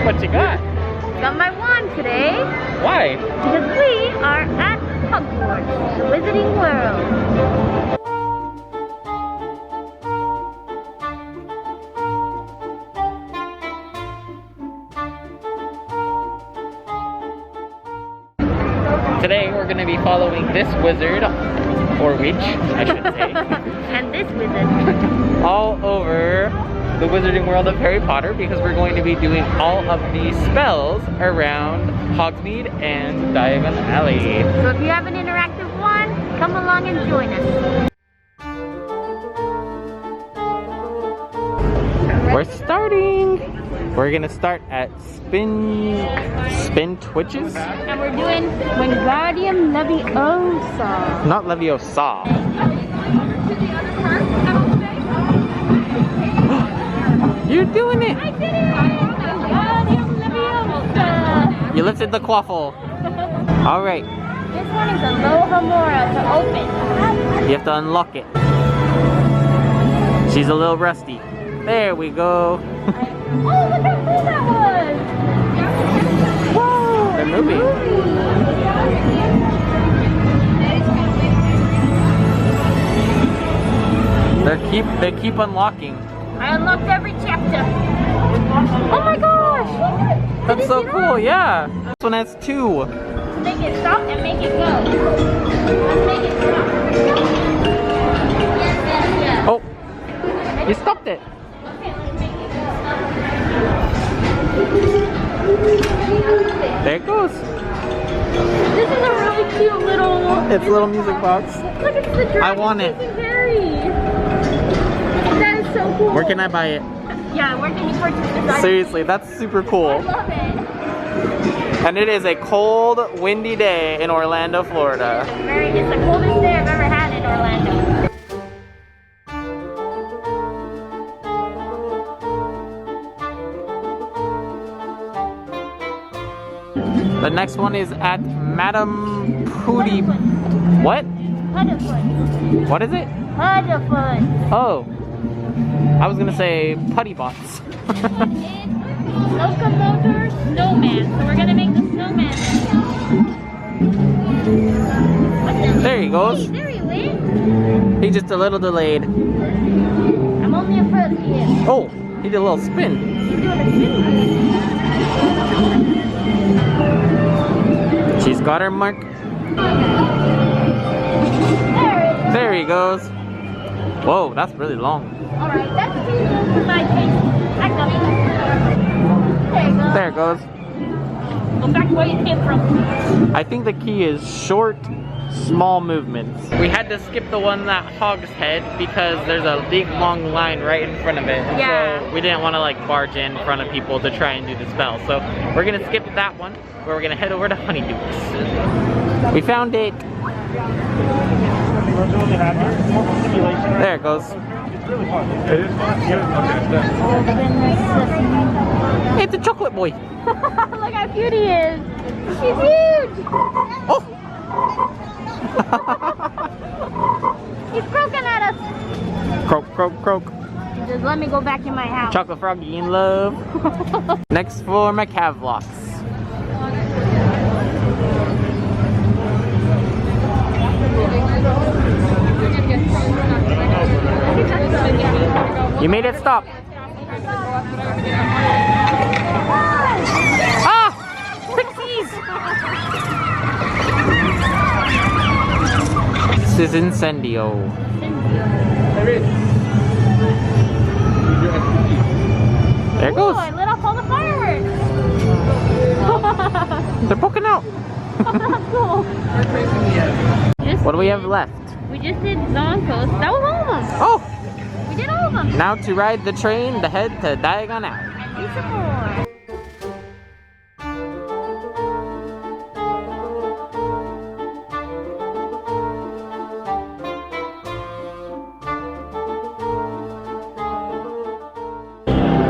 What you got? Got my wand today. Why? Because we are at Hogwarts, the Wizarding World. Today we're going to be following this wizard, or witch, I should say. And this wizard. All over the Wizarding World of Harry Potter, because we're going to be doing all of the spells around Hogsmeade and Diagon Alley. So if you have an interactive wand, come along and join us. We're starting! We're gonna start at Spin Twitches? And we're doing Wingardium Leviosa. Not Leviosa. You're doing it! I did it! Wingardium Leviosa. You lifted the quaffle. Alright. This one is a Lohamora to open. You have to unlock it. She's a little rusty. There we go. Oh, look how cool that was! Whoa! They're moving. They keep unlocking. I unlocked every chapter. Oh my gosh! That's so cool, yeah. This one has 2. Make it stop and make it go. Let's make it stop. Oh, you stopped it. Okay, let's make it go. There it goes. This is a really cute little. It's a little music box. Look, it's the dragon. I want it. chasing Harry. That is so cool. Where can I buy it? Yeah, where can you purchase this? Seriously, that's super cool. I love it. And it is a cold, windy day in Orlando, Florida. It's the coldest day I've ever had in Orlando. The next one is at Madame Pootie. What? Puddifoot. What is it? Puddifoot. Oh. I was gonna say putty bots. It's Locomotor Snowman. So we're gonna make the snowman. There he goes. Hey, there he went. He's just a little delayed. I'm only a foot here. Oh, he did a little spin. He's doing a spin. She's got her mark. There he goes. Whoa, that's really long. Alright, that's too long for my taste. I got it. There There it goes. Go back where you came from. I think the key is short, small movements. We had to skip the one at Hog's Head because there's a big long line right in front of it. Yeah. So we didn't want to like barge in front of people to try and do the spell. So we're gonna skip that one, where we're gonna head over to Honeydukes. We found it. There it goes. It's a chocolate boy. Look how cute he is. He's huge. Oh! He's croaking at us. Croak, croak, croak. Just let me go back in my house. Chocolate Froggy in love. Next for my Cavlocks. You made it stop. Ah! Pixies! This is Incendio. There it goes. Oh, I lit off all the fireworks. They're poking out. That's cool. What do we have left? We just did Zoncoast. That was all of them. Oh! We did all of them. Now to ride the train to head to Diagon Alley. And do some more.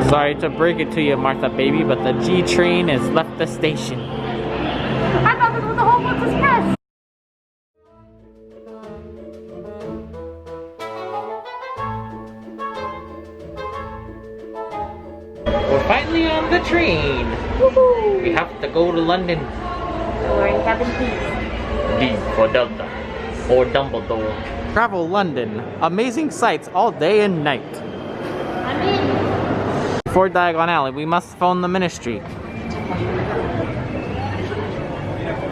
Sorry to break it to you, Martha baby, but the G train has left the station. I thought this was a Hogwarts Express. Finally on the train. Woohoo! We have to go to London. We're in cabin D. D for Delta or Dumbledore. Travel London. Amazing sights all day and night. I'm in. Before Diagon Alley, we must phone the ministry.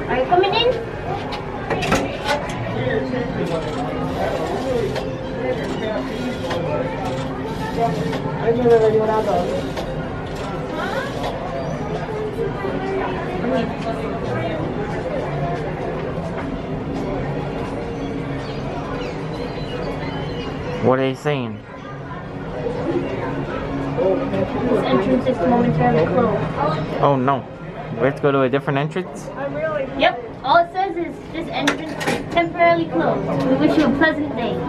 Are you coming in? What are they saying? This entrance is momentarily closed. Oh no. We have to go to a different entrance? Yep. All it says is this entrance is temporarily closed. We wish you a pleasant day.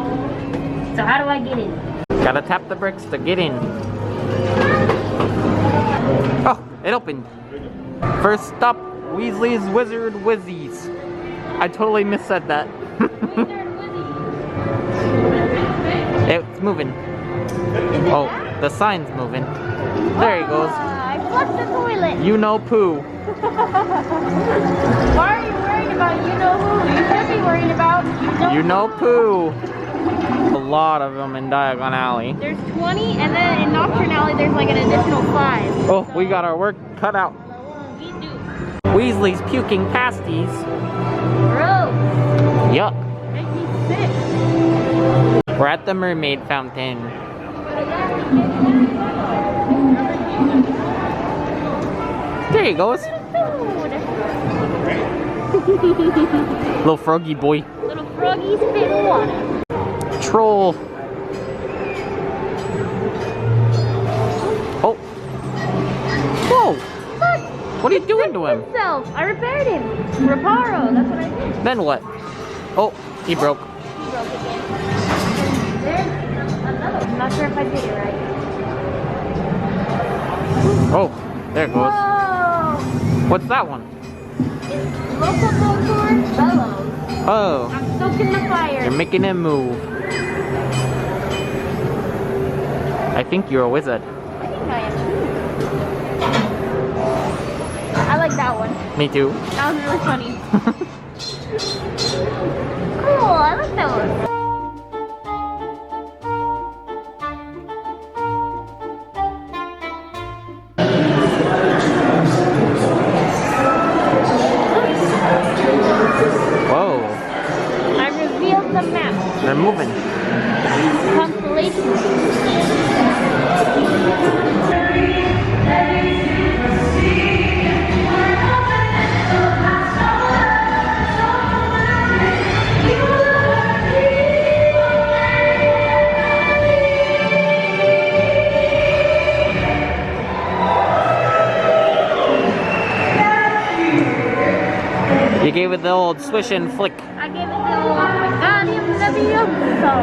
So how do I get in? Gotta tap the bricks to get in. Oh, it opened. First stop, Weasley's Wizard Wizzies. I totally missaid that. It's moving. Oh, the sign's moving. There he goes. I flushed the toilet. You know poo. Why are you worried about you know who? You should be worried about You know poo. A lot of them in Diagon Alley. There's 20, and then in Nocturne Alley there's like an additional 5. Oh, we got our work cut out. We do. Weasley's puking pasties. Gross. Yuck. Make me sick. We're at the Mermaid Fountain. There he goes. Little froggy boy. Little froggy spit in water. Troll. Oh. Whoa. Look. What are you doing to him? Himself. I repaired him. Reparo. That's what I did. Then what? Oh, he broke. He broke again. There's another. I'm not sure if I did it right. Oh, there it goes. Whoa. What's that one? Locomotor bellows. Oh, I'm stoking the fire. you're making him move. I think you're a wizard. I think I am too. I like that one. Me too. That was really funny. Cool, I like that one. Whoa, I revealed the map. they're moving. Constellation. You gave it the old swish and flick. I gave it the old Wingardium Leviosa.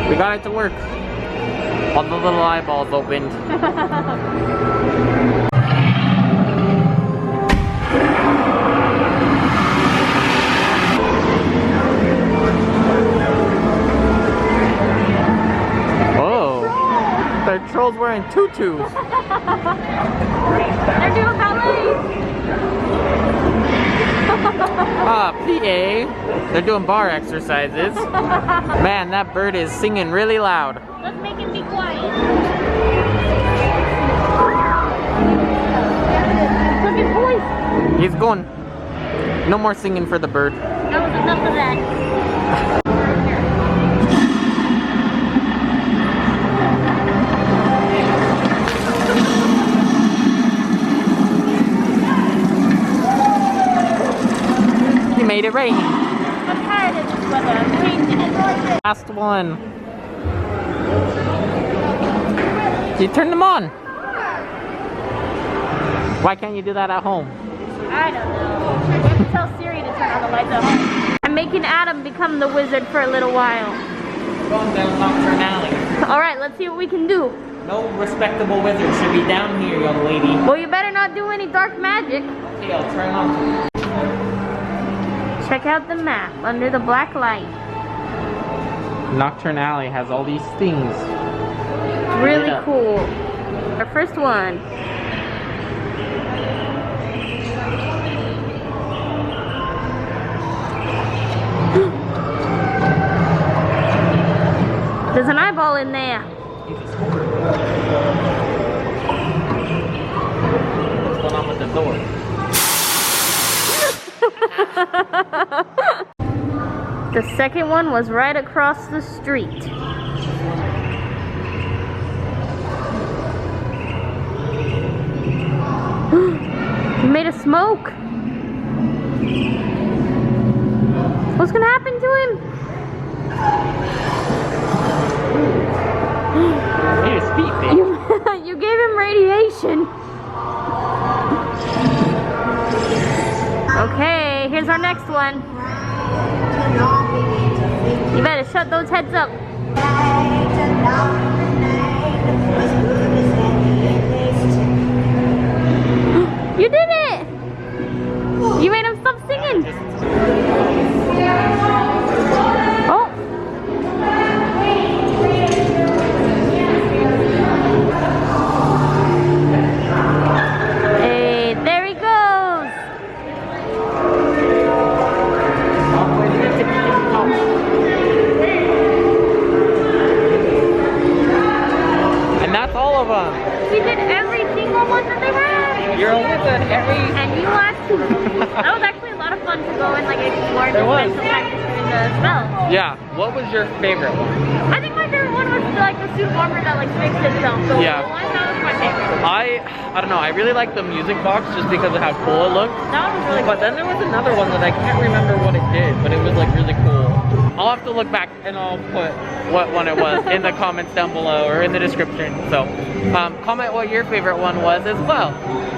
We got it to work. All the little eyeballs opened. They're trolls wearing tutus. They're doing ballet. Ah, PA. They're doing bar exercises. Man, that bird is singing really loud. Let's make him be quiet. Look at voice. He's going. No more singing for the bird. That was enough of that. You made it rain. I'm tired of this weather. I'm changing it. Last one. You turned them on. Why can't you do that at home? I don't know. We have to tell Siri to turn on the lights at home. I'm making Adam become the wizard for a little while. Going down Nocturne Alley. Alright, let's see what we can do. No respectable wizard should be down here, young lady. Well, you better not do any dark magic. Okay, I'll try not to. Check out the map under the black light. Nocturne Alley has all these things. Really cool. Our first one. There's an eyeball in there. What's going on with the door? The second one was right across the street. He made a smoke. What's gonna happen to him? Made his feet big. You gave him radiation. Okay, here's our next one. You better shut those heads up. You did it! You made him stop singing. Oh. Hey, there he goes. And that's all of them. We did every single one that they had. You're a wizard, every... And you watched. That was actually a lot of fun to go and like explore It was. different practice through the spells. Yeah, what was your favorite one? I think my favorite one was like the suit of armor that like fixed itself. So Yeah. that was my favorite. I don't know, I really like the music box just because of how cool it looked. That one was really But then there was another one that I can't remember what it did, but it was like really cool. I'll have to look back and I'll put what one it was in the comments down below or in the description. So comment what your favorite one was as well.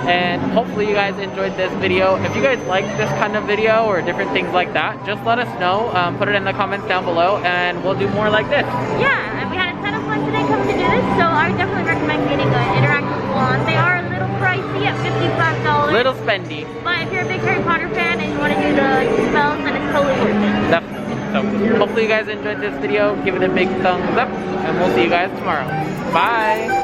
And hopefully you guys enjoyed this video. If you guys like this kind of video or different things like that, just let us know. Put it in the comments down below and we'll do more like this. Yeah, and we had a ton of fun today coming to do this, so I would definitely recommend getting an interactive wand. They are a little pricey at $55. Little spendy. But if you're a big Harry Potter fan and you want to do the spells, then it's totally worth it. Definitely. So hopefully you guys enjoyed this video. Give it a big thumbs up and we'll see you guys tomorrow. Bye.